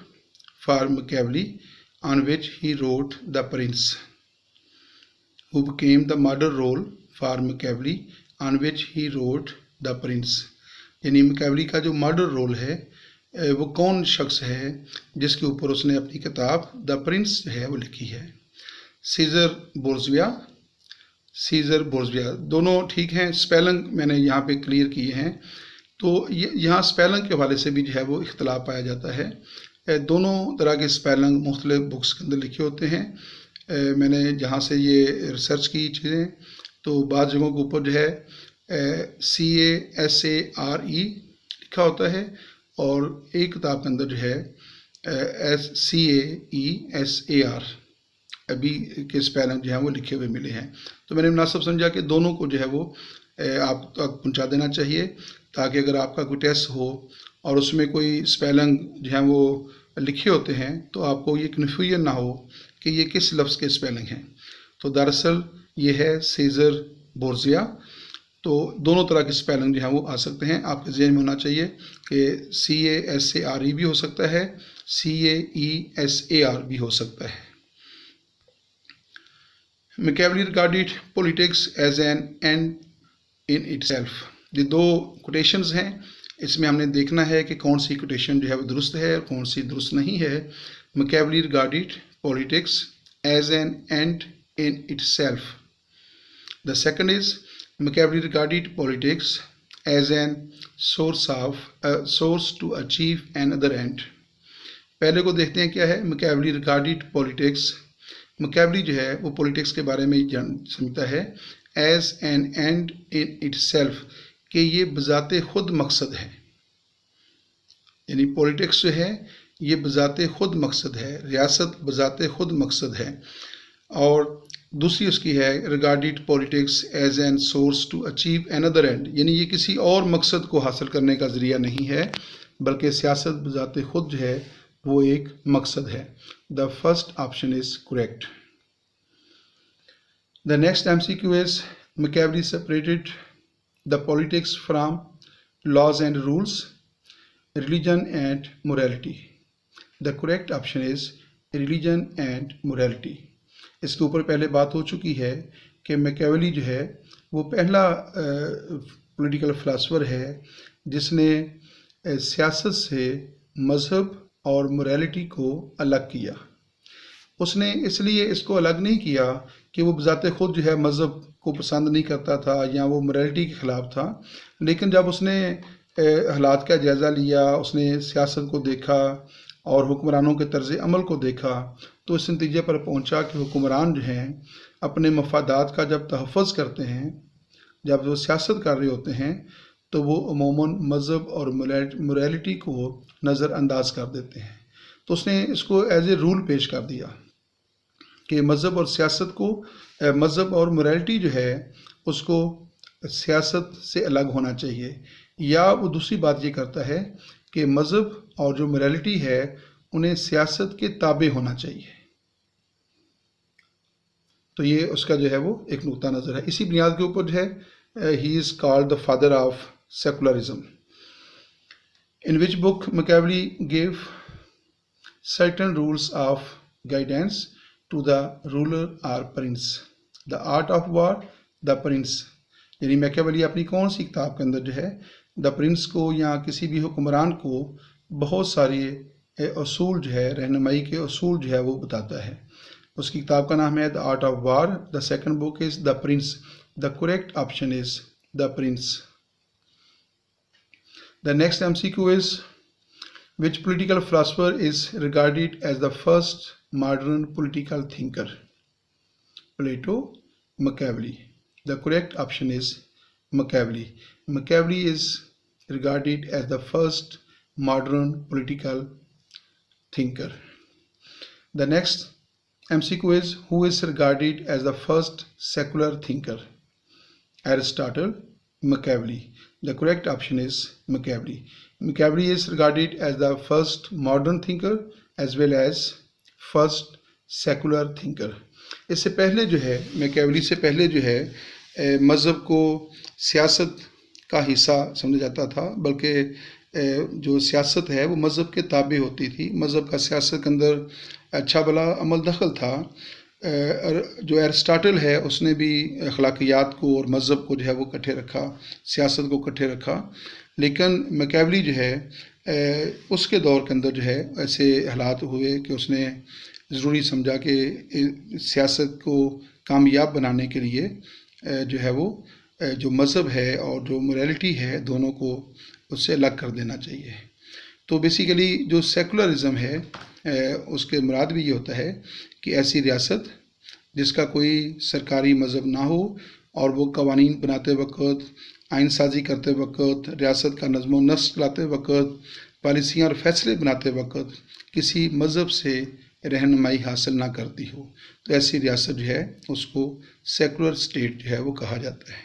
for Machiavelli on which he wrote The Prince? Who became the model role for Machiavelli on which he wrote The Prince? यानी मैकियावेली का जो मॉडल रोल है वो कौन शख्स है जिसके ऊपर उसने अपनी किताब द प्रिंस जो है वो लिखी है। सीज़र बोर्जिया दोनों ठीक हैं। स्पेलिंग मैंने यहाँ पे क्लियर किए हैं तो ये यहाँ स्पेलिंग के हवाले से भी जो है वो इख्तलाफ पाया जाता है। दोनों तरह के स्पेलिंग मुख्तलिफ बुक्स के अंदर लिखे होते हैं। मैंने जहाँ से ये रिसर्च की चीज़ें, तो बाद जगहों के ऊपर जो है CASARE लिखा होता है, और एक किताब के अंदर जो है CAESAR अभी के स्पेलिंग जो है वो लिखे हुए मिले हैं। तो मैंने मुनासिब समझा कि दोनों को जो है वो आप तक पहुँचा देना चाहिए, ताकि अगर आपका कोई टेस्ट हो और उसमें कोई स्पेलिंग जो है वो लिखे होते हैं तो आपको ये कन्फ्यूजन ना हो कि ये किस लफ्ज़ के स्पेलिंग हैं। तो दरअसल ये है सीज़र बोर्जिया। तो दोनों तरह के स्पेलिंग जो है वो आ सकते हैं। आपके ज़हन में होना चाहिए कि CASARE भी हो सकता है, CAESAR भी हो सकता है। Machiavelli regarded politics as an end in itself। ये दो कोटेशंस हैं, इसमें हमने देखना है कि कौन सी कोटेशन जो है वो दुरुस्त है और कौन सी दुरुस्त नहीं है। Machiavelli regarded politics as an end in itself. The second is Machiavelli regarded politics as an source to achieve another end। पहले को देखते हैं क्या है Machiavelli regarded politics। Machiavelli जो है वो पॉलिटिक्स के बारे में समझता है as an end in itself, कि ये बजाते खुद मकसद है। यानी पॉलिटिक्स जो है ये बजाते खुद मकसद है, रियासत बजाते खुद मकसद है। और दूसरी उसकी है regarded politics as an source to achieve another end, यानी ये किसी और मकसद को हासिल करने का ज़रिया नहीं है, बल्कि सियासत बजाते खुद जो है वो एक मकसद है। The first option is correct. The next MCQ is Machiavelli separated the politics from laws and rules, religion and morality। The correct option is religion and morality। इसके ऊपर पहले बात हो चुकी है कि मैकियावेली जो है वो पहला पॉलिटिकल फ़िलासफ़र है जिसने सियासत से मज़हब और मोरालिटी को अलग किया। उसने इसलिए इसको अलग नहीं किया कि वो बज़ाते ख़ुद जो है मज़हब को पसंद नहीं करता था या वो मोरालिटी के ख़िलाफ़ था, लेकिन जब उसने हालात का जायज़ा लिया, उसने सियासत को देखा और हुक्मरानों के तर्ज़ अमल को देखा, तो इस नतीजे पर पहुंचा कि हुक्मरान जो हैं अपने मफादात का जब तहफ़्फ़ुज़ करते हैं, जब वो सियासत कर रहे होते हैं, तो वो अमूमन मज़हब और मोरालिटी को नज़रअंदाज कर देते हैं। तो उसने इसको एज ए रूल पेश कर दिया कि मज़हब और सियासत को, मज़हब और मोरालिटी जो है उसको सियासत से अलग होना चाहिए। या वो दूसरी बात ये करता है कि मज़हब और जो मोरालिटी है उन्हें सियासत के ताबे होना चाहिए। तो ये उसका जो है वो एक नुक्ता नज़र है। इसी बुनियाद के ऊपर जो है he is called the father of secularism. In which book Machiavelli give certain rules of guidance to the ruler or prince. The art of war, the prince, यानी मैकियावेली अपनी कौन सी किताब के अंदर जो है द प्रिंस को या किसी भी हुक्मरान को बहुत सारे असूल जो है, रहनुमाई के असूल जो है वो बताता है। उसकी किताब का नाम है the art of war. The second book is the prince. The correct option is the prince. The next MCQ is which political philosopher is regarded as the first modern political thinker. Plato, Machiavelli. The correct option is Machiavelli. Machiavelli is regarded as the first modern political thinker. The next MCQ is who is regarded as the first secular thinker? Aristotle, Machiavelli. The correct option is Machiavelli. Machiavelli is regarded as the first modern thinker as well as first secular thinker. इससे पहले जो है मैकियावेली से पहले जो है मज़हब को सियासत का हिस्सा समझा जाता था, बल्कि जो सियासत है वो मज़हब के ताबे होती थी। मज़हब का सियासत के अंदर अच्छा भला अमल दखल था। जो एरिस्टोटल है उसने भी अखलाकियात को और मज़हब को जो है वो इकट्ठे रखा, सियासत को इकट्ठे रखा। लेकिन मैकियावेली जो है उसके दौर के अंदर जो है ऐसे हालात हुए कि उसने ज़रूरी समझा कि सियासत को कामयाब बनाने के लिए जो है वो जो मज़हब है और जो मोरालिटी है दोनों को उससे अलग कर देना चाहिए। तो बेसिकली जो सेकुलरिज़म है उसके मुराद भी ये होता है कि ऐसी रियासत जिसका कोई सरकारी मज़हब ना हो और वो कवानीन बनाते वक्त, आइन साजी करते वक्त, रियासत का नज़्म व नस्क चलाते वक्त, पॉलिसियाँ और फैसले बनाते वक्त किसी मज़हब से रहनुमाई हासिल ना करती हो, तो ऐसी रियासत जो है उसको सेकुलर स्टेट जो है वो कहा जाता है।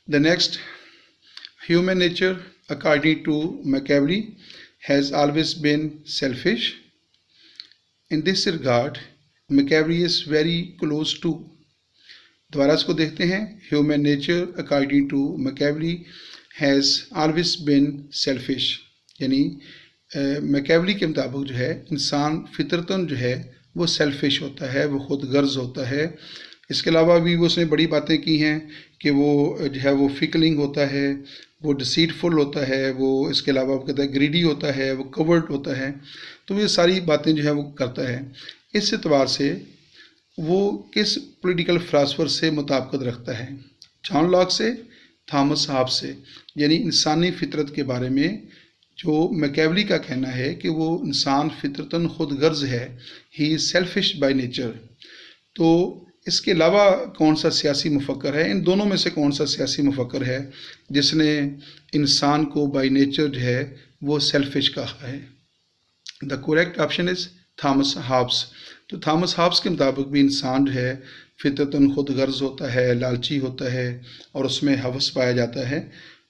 The next, human nature according to Machiavelli has always been selfish. In this regard Machiavelli is very close to. दोबारा इसको देखते हैं। Human nature according to Machiavelli has always been selfish, यानी मैकियावेली के मुताबिक जो है इंसान फितरतन जो है वो सेल्फिश होता है, वो खुद गर्ज होता है। इसके अलावा भी उसने बड़ी बातें की हैं कि वो जो है वो फिकलिंग होता है, वो डिसीटफुल होता है, वो इसके अलावा वो कहता है ग्रीडी होता है, वो कवर्ड होता है। तो ये सारी बातें जो है वो करता है। इस एतबार से वो किस पॉलिटिकल फ़िलासफ़र से मुताबिकत रखता है? जॉन लॉक से, थॉमस हॉब्स से। यानी इंसानी फितरत के बारे में जो मैकियावेली का कहना है कि वो इंसान फितरतन खुद गर्ज है, he is selfish by nature. तो इसके अलावा कौन सा सियासी मुफक्कर है, इन दोनों में से कौन सा सियासी मुफक्कर है जिसने इंसान को बाय नेचर जो है वो सेल्फिश कहा है? The correct option is Thomas Hobbes. तो थॉमस हॉब्स के मुताबिक भी इंसान जो है फितरतन खुद गर्ज होता है, लालची होता है और उसमें हवस पाया जाता है।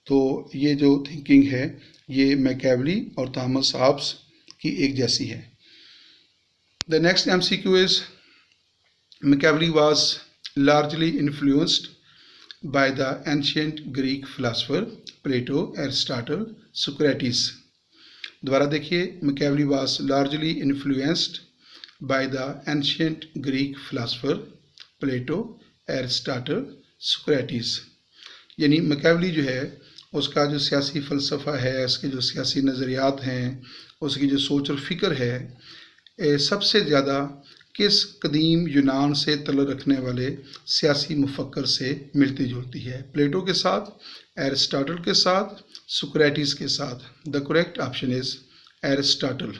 तो ये जो थिंकिंग है ये मैकियावेली और थॉमस हॉब्स की एक जैसी है। The next MCQ is Machiavelli was largely influenced by the ancient Greek philosopher Plato, Aristotle, Socrates. दोबारा देखिए, Machiavelli was largely influenced by the ancient Greek philosopher Plato, Aristotle, Socrates. यानी मैकियावेली जो है उसका जो सियासी फ़लसफ़ा है, उसके जो सियासी नज़रियात हैं, उसकी जो सोच और फ़िक्र है, सबसे ज़्यादा किस कदीम यूनान से तल्लुक़ रखने वाले सियासी मुफक्कर से मिलती जुलती है? प्लेटो के साथ, एरिस्टोटल के साथ, सोक्रेटिस के साथ। The correct option is Aristotle.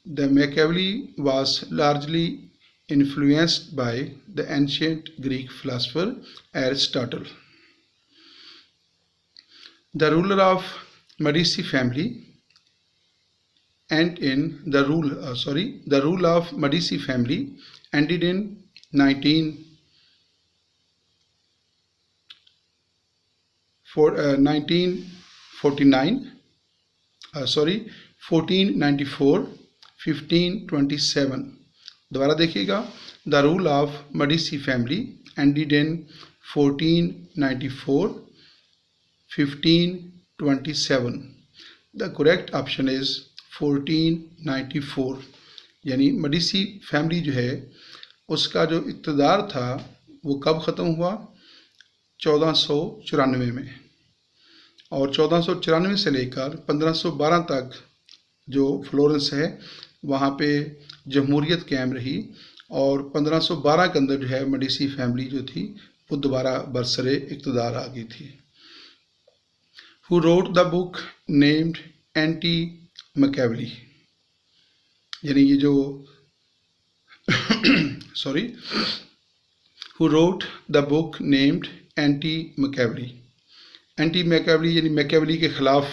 The Machiavelli was largely influenced by the ancient Greek philosopher Aristotle. The ruler of Medici family and in the rule of Medici family ended in 1494, 1527। दोबारा देखिएगा, the rule of Medici family ended in 1494, 1527। The correct option is 1494। यानी मेडिसी फैमिली जो है उसका जो इक़्तिदार था वो कब ख़त्म हुआ? 1494 में। और 1494 से लेकर 1512 तक जो फ्लोरेंस है वहाँ पे जमहूरियत कायम रही और 1512 के अंदर जो है मेडिसी फैमिली जो थी वो दोबारा बरसरे इक़्तिदार आ गई थी। Who wrote the book named anti Machiavelli. यानी ये जो who wrote the book named anti Machiavelli. Anti Machiavelli यानी मैकियावेली के ख़िलाफ़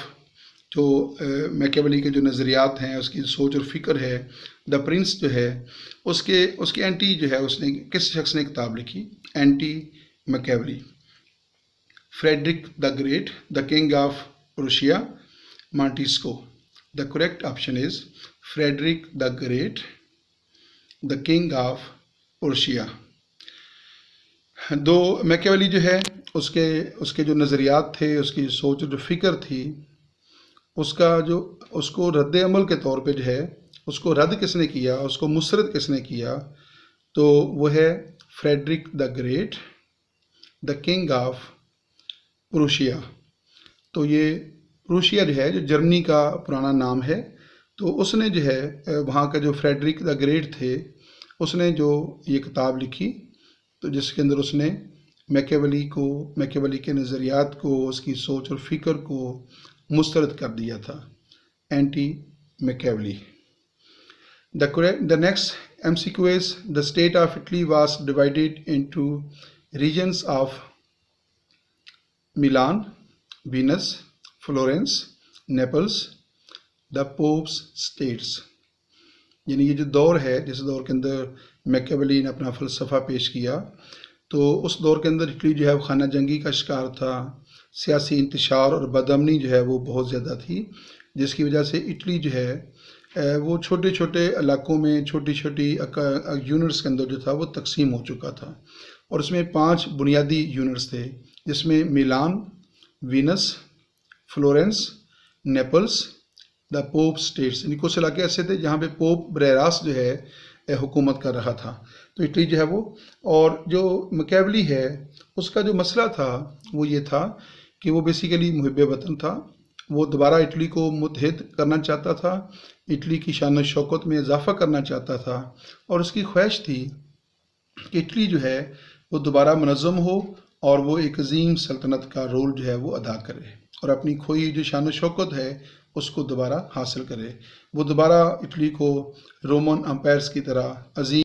जो मैकियावेली के जो नज़रियात हैं, उसकी सोच और फ़िक्र है, द प्रिंस जो है उसके एंटी जो है उसने किस शख्स ने किताब लिखी? Anti Machiavelli. Frederick the Great, the king of Prussia, Montesquieu. The correct option is Frederick the Great, the king of Prussia. दो मैकियावेली जो है उसके जो नज़रियात थे, उसकी सोच जो फ़िक्र थी, उसको रद्द अमल के तौर पे जो है उसको रद्द किसने किया, उसको मुसरद किसने किया? तो वो है Frederick the Great, the king of Prussia. तो ये प्रूशिया जो है जो जर्मनी का पुराना नाम है, तो उसने जो है वहाँ का जो फ्रेडरिक द ग्रेट थे उसने जो ये किताब लिखी, तो जिसके अंदर उसने मैकियावेली के नज़रियात को, उसकी सोच और फिक्र को मुस्तरद कर दिया था, anti Machiavelli. The next MCQ is the state of Italy was divided into regions of Milan, Venice, Florence, Naples, the Pope's States। यानी ये जो दौर है, जिस दौर के अंदर मैकियावेली ने अपना फ़लसफ़ा पेश किया, तो उस दौर के अंदर इटली जो है वो खाना जंगी का शिकार था, सियासी इंतशार और बदअमनी जो है वो बहुत ज़्यादा थी, जिसकी वजह से इटली जो है वो छोटे छोटे इलाकों में छोटी छोटी यूनिट्स के अंदर जो था वो तकसीम हो चुका था। और उसमें 5 बुनियादी यूनिट्स थे, जिसमें Milan, Venice, Florence, Naples, the Pope States. यानी कुछ इलाके ऐसे थे जहाँ पे पोप बरह रास्त जो है हुकूमत कर रहा था। तो इटली जो है वो, और जो मैकियावेली है उसका जो मसला था वो ये था कि वो बेसिकली मुहिब वतन था। वो दोबारा इटली को मुत्तहिद करना चाहता था, इटली की शान शौकत में इजाफ़ा करना चाहता था, और उसकी ख्वाहिश थी कि इटली जो है वो दोबारा मुनज़्ज़म हो और वो एक अजीम सल्तनत का रोल जो है वो अदा करे और अपनी खोई जो शान शौकत है उसको दोबारा हासिल करे। वो दोबारा इटली को रोमन अम्पायर्स की तरह अजीम